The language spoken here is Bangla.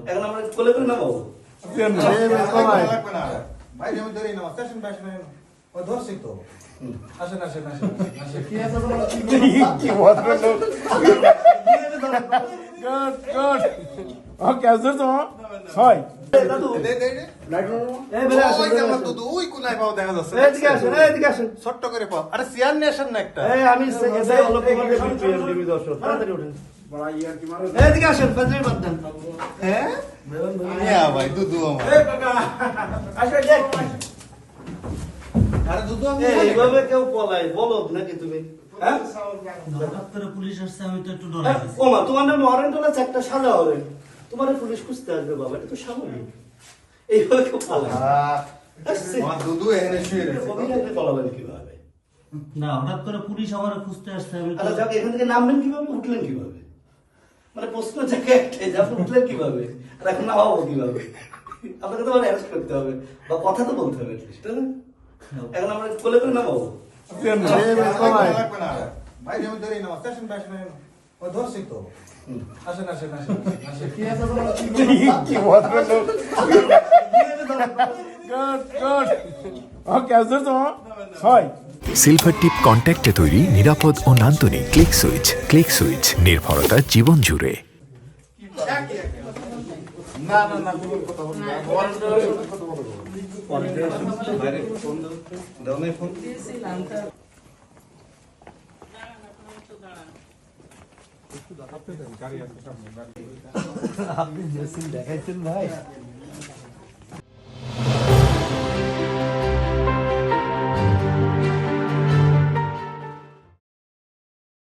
এখন আমরা কোলে করে নামাবো। ভাই যেমন ধরে নাও স্টেশন ফ্যাশন ও ধরছি তো আসেন আসেন আসেন কি ভদ্রলোক। গুড গুড ওকে আসছো তো হয় দাদু দে দে দে এই বেলা আসেন, ওই বেলা যেমন আসেন। তো ওই কোনায় পাও দেখা যাচ্ছে এদিকে আসেন, এদিকে আসেন। ছোট্ট করে পাও আরে চেয়ার নিয়ে আসেন না একটা এই আমি এসে অলোক কুমারকে বিপিএল টিভি দর্শক তাড়াতাড়ি উঠেন। বড় ইয়ার কি মারো এদিকে আসেন, ফাজলামি বাদ দেন। হ্যাঁ ইয়া ভাই দুদু আমার এই কাকা আসেন দেখ। আরে দুদু আমি এইভাবে কেউ পলায় বলদ নাকি তুমি? হ্যাঁ? হঠাৎ করে পুলিশ আসছে, আমি তো একটু ডরাই গেছি। ওমা তোমার নামে অরেন্ট হলে একটা সাদা অরেন্ট, তোমার পুলিশ খুঁজতে আসবে বাবা, এটা তো স্বাভাবিক। এইভাবে কেউ পলায় আমার দুদু এখানে শুয়ে রয়েছে অভিযানে পলাবেন কিভাবে? না, হঠাৎ করে পুলিশ আমার খুঁজতে আসছে, আমি তো আচ্ছা যাক, এখান থেকে নামবেন কিভাবে, উঠলেন কিভাবে? মানে প্রশ্ন জায়গায় একটাই যে আপনি উঠলেন কিভাবে আর এখন নামাবো কিভাবে? আপনাকে তো অ্যারেস্ট করতে হবে বা কথা তো বলতে হবে at least, তাই না? এখন আমরা কোলে করে নামাবো। ভাই যেমন ধরে নাও স্টেশন ফ্যাশন ও ধরছি তো আসেন আসেন আসেন কি ভদ্রলোক। গুড গুড ওকে আসছো তো হয় সিলভার টিপ কন্ট্যাক্টে তৈরি নিরাপদ ও নান্দনিক ক্লিক সুইচ। ক্লিক সুইচ, নির্ভরতা জীবন জুড়ে। না না না কোনো কথা বলবো না বাইরে ফোন দাও না ফোন। আপনি যে সিন দেখাইছেন ভাই